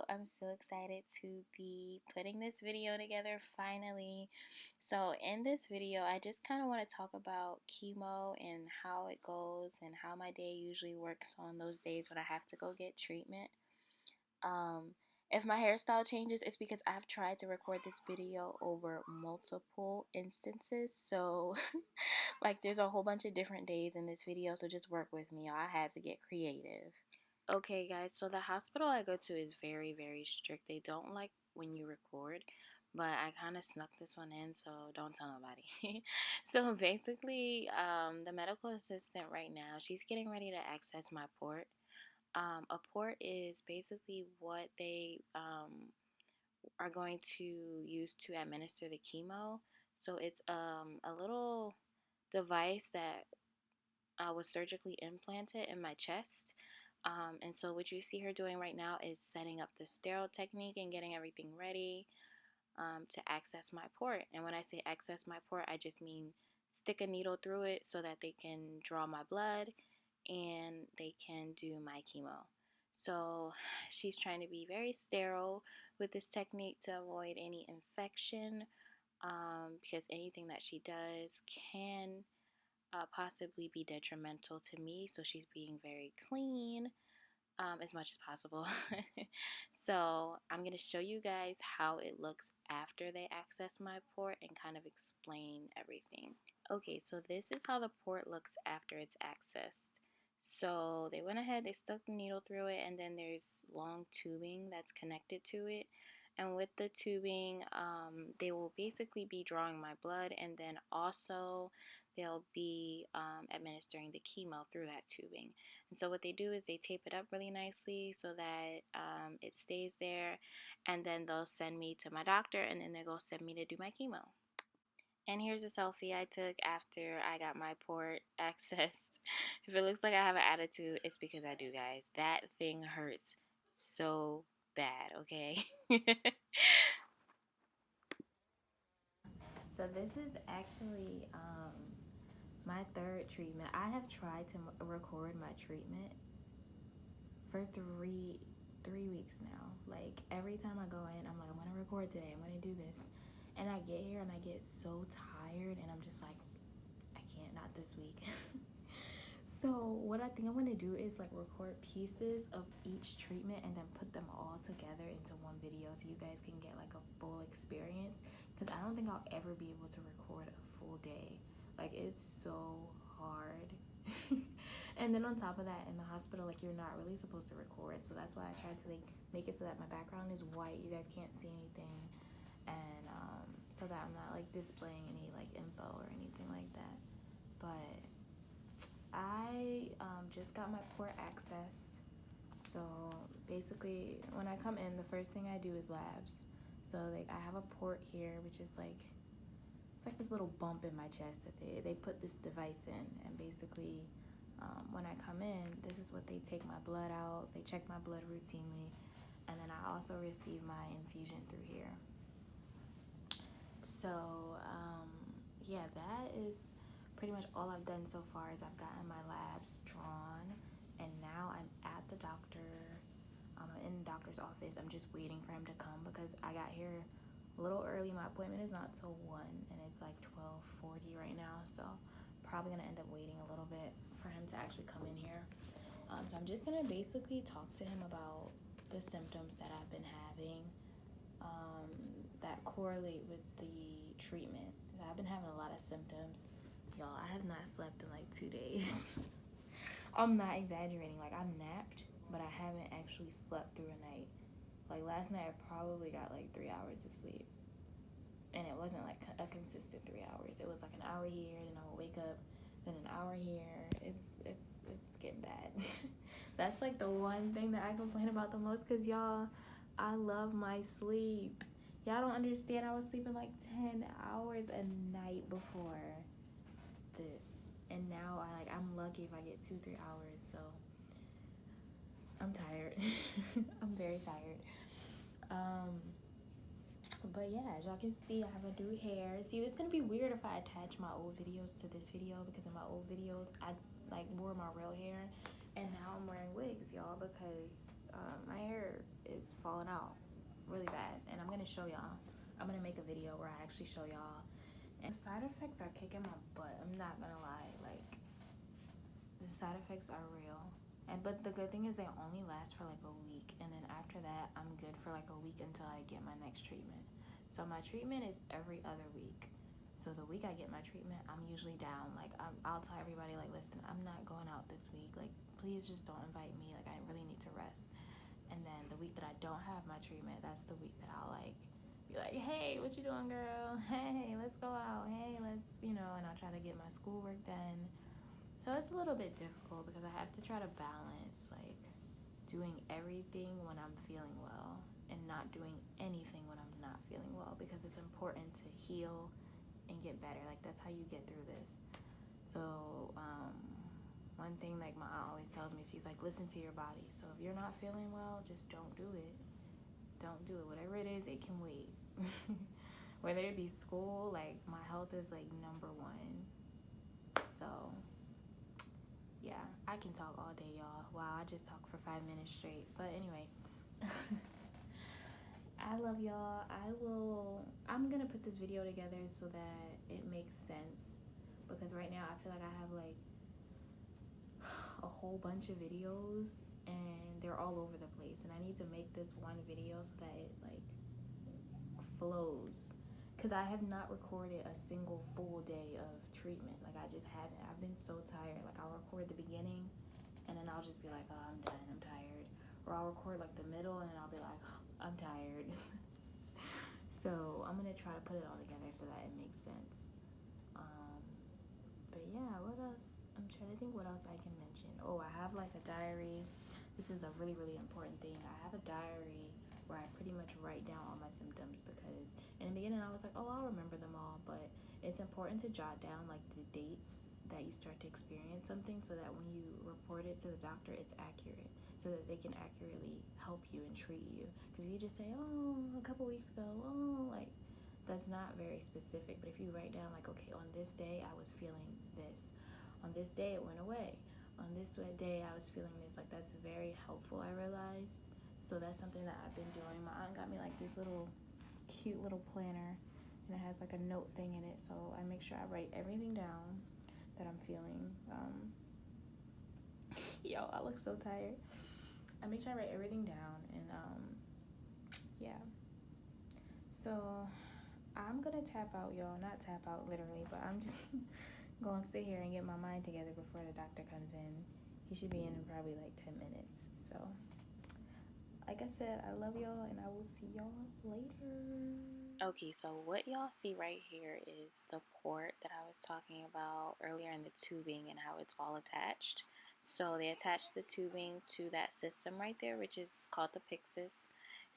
I'm so excited to be putting this video together finally. So in this video, I just kind of want to talk about chemo and how it goes and how my day usually works on those days when I have to go get treatment. Um, if my hairstyle changes, it's because I've tried to record this video over multiple instances. So like there's a whole bunch of different days in this video, so just work with me. I had to get creative. Okay, guys, so the hospital I go to is very, very strict. They don't like when you record, but I kind of snuck this one in, so don't tell nobody. So basically, the medical assistant right now, she's getting ready to access my port. A port is basically what they are going to use to administer the chemo. So it's a little device that was surgically implanted in my chest. And so what you see her doing right now is setting up the sterile technique and getting everything ready to access my port. And when I say access my port, I just mean stick a needle through it so that they can draw my blood and they can do my chemo. So she's trying to be very sterile with this technique to avoid any infection, because anything that she does can possibly be detrimental to me. So she's being very clean as much as possible. So I'm going to show you guys how it looks after they access my port and kind of explain everything. Okay, so this is how the port looks after it's accessed. So they went ahead, they stuck the needle through it, and then there's long tubing that's connected to it. And with the tubing, they will basically be drawing my blood, and then also they'll be administering the chemo through that tubing. And so what they do is they tape it up really nicely so that it stays there, and then they'll send me to my doctor, and then they'll go send me to do my chemo. And here's a selfie I took after I got my port accessed. If it looks like I have an attitude, it's because I do, guys. That thing hurts so bad, okay? So this is actually my third treatment. I have tried to record my treatment for three weeks now. Like every time I go in, I'm like, I'm gonna record today, I'm gonna do this. And I get here and I get so tired and I'm just like, I can't, not this week. So what I think I'm gonna do is like record pieces of each treatment and then put them all together into one video so you guys can get like a full experience, because I don't think I'll ever be able to record a full day. Like it's so hard. And then on top of that, in the hospital, like you're not really supposed to record, so that's why I tried to like make it so that my background is white, you guys can't see anything, and so that I'm not like displaying any like info or anything like that. But I just got my port accessed. So basically when I come in, the first thing I do is labs. So like I have a port here, which is like, it's like this little bump in my chest that they put this device in. And basically when I come in, this is what they take my blood out. They check my blood routinely. And then I also receive my infusion through here. So yeah, that is pretty much all I've done so far. Is I've gotten my labs drawn, and now I'm at the doctor. I'm in the doctor's office. I'm just waiting for him to come because I got here a little early. My appointment is not till 1 and it's like 12:40 right now, so probably gonna end up waiting a little bit for him to actually come in here. So I'm just gonna basically talk to him about the symptoms that I've been having that correlate with the treatment. I've been having a lot of symptoms. Y'all, I have not slept in like 2 days. I'm not exaggerating. Like I napped, but I haven't actually slept through a night. Like last night I probably got like 3 hours of sleep. And it wasn't like a consistent 3 hours. It was like an hour here, then I would wake up, then an hour here. It's getting bad. That's like the one thing that I complain about the most, because y'all, I love my sleep. Y'all don't understand. I was sleeping like 10 hours a night before this, and now I'm lucky if I get 2-3 hours. So I'm tired. I'm very tired. But yeah, as y'all can see, I have a new hair. See, it's gonna be weird if I attach my old videos to this video, because in my old videos I like wore my real hair, and now I'm wearing wigs, y'all, because my hair is falling out really bad, and I'm gonna show y'all. I'm gonna make a video where I actually show y'all. And the side effects are kicking my butt. I'm not gonna lie, like the side effects are real. But the good thing is they only last for like a week, and then after that I'm good for like a week until I get my next treatment. So my treatment is every other week. So the week I get my treatment, I'm usually down. Like I'll tell everybody like, listen, I'm not going out this week. Like please just don't invite me. Like I really need to rest. And then the week that I don't have my treatment, that's the week that I'll like be like, hey, what you doing, girl? Hey, let's go out. Hey, let's, and I'll try to get my schoolwork done. So it's a little bit difficult because I have to try to balance like doing everything when I'm feeling well and not doing anything when I'm not feeling well, because it's important to heal and get better. Like that's how you get through this. So one thing like my aunt always tells me, she's like, listen to your body. So if you're not feeling well, just don't do it. Don't do it. Whatever it is, it can wait. Whether it be school, like my health is like number one. So yeah, I can talk all day, y'all. Wow, I just talked for 5 minutes straight. But anyway, I love y'all. I'm gonna put this video together so that it makes sense. Because right now I feel like I have like a whole bunch of videos and they're all over the place. And I need to make this one video so that it like flows. Because I have not recorded a single full day of treatment. Like I just haven't. I've been so tired. Like I'll record the beginning and then I'll just be like, oh, I'm done, I'm tired. Or I'll record like the middle and then I'll be like, oh, I'm tired. So I'm gonna try to put it all together so that it makes sense. Um, but yeah, what else? I'm trying to think what else I can mention. Oh, I have like a diary. This is a really, really important thing. I have a diary where I pretty much write down all my symptoms, because in the beginning I was like, oh, I'll remember them all, but it's important to jot down like the dates that you start to experience something so that when you report it to the doctor, it's accurate, so that they can accurately help you and treat you. Because you just say, oh, a couple weeks ago, oh, like that's not very specific. But if you write down like, okay, on this day I was feeling this, on this day it went away, on this day I was feeling this, like that's very helpful, I realized. So that's something that I've been doing. My aunt got me like this little cute little planner, and it has like a note thing in it, so I make sure I write everything down that I'm feeling. Yo, I look so tired. I make sure I write everything down, and yeah. So I'm gonna tap out, y'all. Not tap out literally, but I'm just gonna sit here and get my mind together before the doctor comes in. He should be in probably like 10 minutes. So, like I said, I love y'all, and I will see y'all later. Okay, so what y'all see right here is the port that I was talking about earlier, in the tubing and how it's all attached. So they attached the tubing to that system right there, which is called the Pyxis,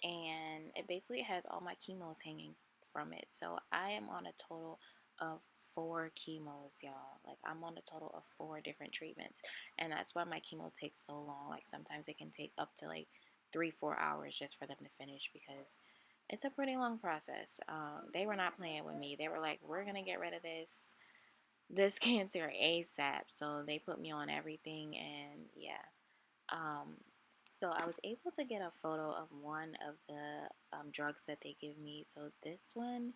and it basically has all my chemos hanging from it. So I am on a total of 4 chemos, y'all. Like I'm on a total of 4 different treatments, and that's why my chemo takes so long. Like sometimes it can take up to like 3-4 hours just for them to finish, because it's a pretty long process. They were not playing with me. They were like, we're gonna get rid of this cancer ASAP. So they put me on everything, and yeah. So I was able to get a photo of one of the drugs that they give me. So this one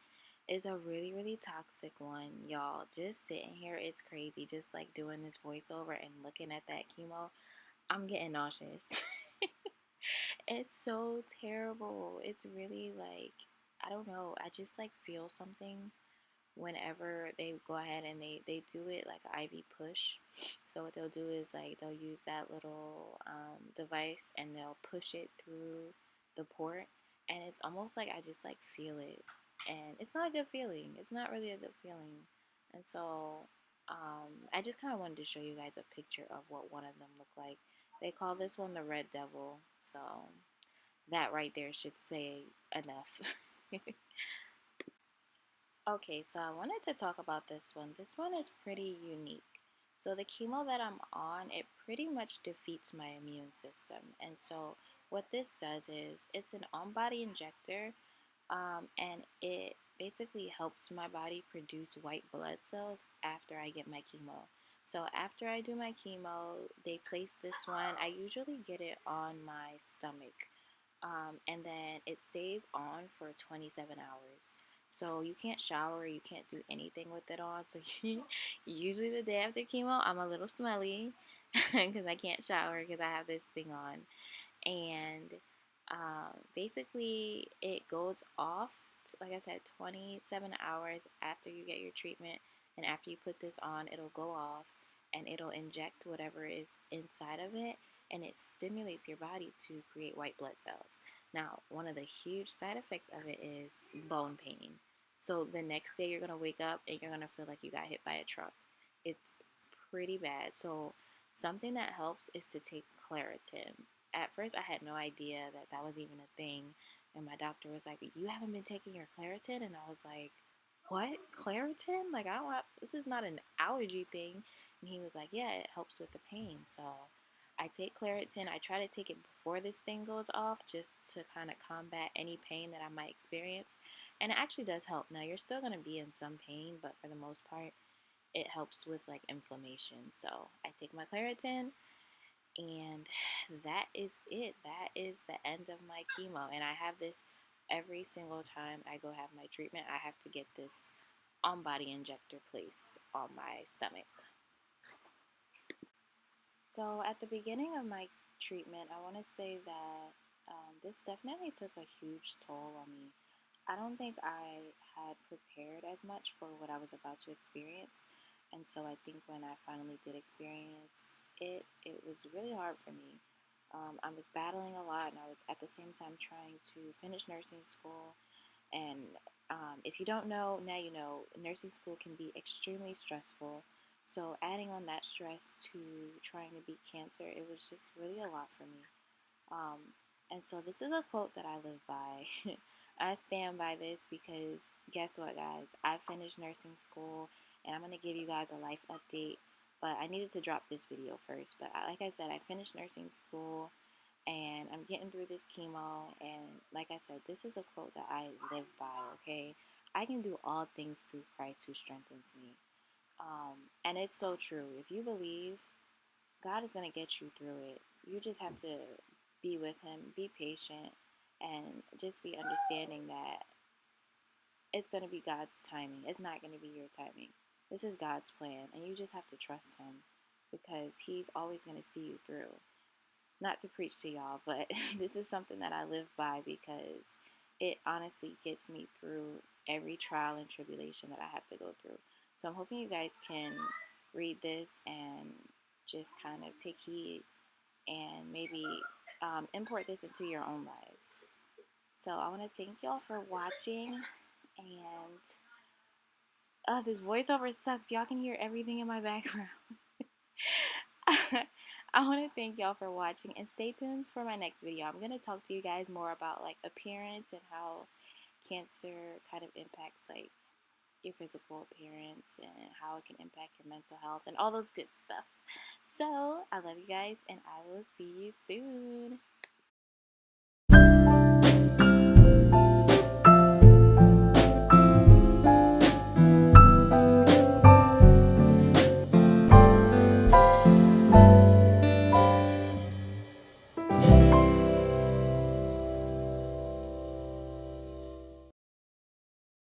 is a really, really toxic one, y'all. Just sitting here, it's crazy. Just like doing this voiceover and looking at that chemo, I'm getting nauseous. It's so terrible. It's really like, I don't know. I just like feel something whenever they go ahead and they do it like an IV push. So what they'll do is like they'll use that little device and they'll push it through the port, and it's almost like I just like feel it, and it's not a good feeling. It's not really a good feeling. And so I just kind of wanted to show you guys a picture of what one of them looked like. They call this one the Red Devil, so that right there should say enough. Okay, so I wanted to talk about this one. This one is pretty unique. So the chemo that I'm on, it pretty much defeats my immune system. And so what this does is it's an on-body injector, and it basically helps my body produce white blood cells after I get my chemo. So after I do my chemo, they place this one. I usually get it on my stomach, and then it stays on for 27 hours. So you can't shower, you can't do anything with it on. So usually the day after chemo, I'm a little smelly because I can't shower because I have this thing on. And basically, it goes off, like I said, 27 hours after you get your treatment. And after you put this on, it'll go off and it'll inject whatever is inside of it, and it stimulates your body to create white blood cells. Now, one of the huge side effects of it is bone pain. So the next day, you're going to wake up and you're going to feel like you got hit by a truck. It's pretty bad. So, something that helps is to take Claritin. At first, I had no idea that that was even a thing. And my doctor was like, "You haven't been taking your Claritin?" And I was like, "What? Claritin? Like, I don't have, this is not an allergy thing." And he was like, "Yeah, it helps with the pain." So I take Claritin. I try to take it before this thing goes off just to kind of combat any pain that I might experience. And it actually does help. Now, you're still going to be in some pain, but for the most part, it helps with like inflammation. So I take my Claritin, and that is it. That is the end of my chemo. And I have this every single time I go have my treatment. I have to get this on body injector placed on my stomach. So at the beginning of my treatment, I want to say that this definitely took a huge toll on me. I don't think I had prepared as much for what I was about to experience. And so I think when I finally did experience it, it was really hard for me. I was battling a lot, and I was at the same time trying to finish nursing school. And if you don't know, now you know, nursing school can be extremely stressful. So adding on that stress to trying to beat cancer, it was just really a lot for me. Um, and so this is a quote that I live by. I stand by this because guess what, guys? I finished nursing school, and I'm going to give you guys a life update. But I needed to drop this video first. But like I said, I finished nursing school, and I'm getting through this chemo. And like I said, this is a quote that I live by, okay? I can do all things through Christ who strengthens me. And it's so true. If you believe, God is going to get you through it. You just have to be with Him, be patient, and just be understanding that it's going to be God's timing. It's not going to be your timing. This is God's plan, and you just have to trust Him because He's always going to see you through. Not to preach to y'all, but this is something that I live by because it honestly gets me through every trial and tribulation that I have to go through. So I'm hoping you guys can read this and just kind of take heed and maybe import this into your own lives. So I want to thank y'all for watching, and this voiceover sucks. Y'all can hear everything in my background. I want to thank y'all for watching, and stay tuned for my next video. I'm going to talk to you guys more about like appearance and how cancer kind of impacts like your physical appearance and how it can impact your mental health and all those good stuff. So I love you guys, and I will see you soon.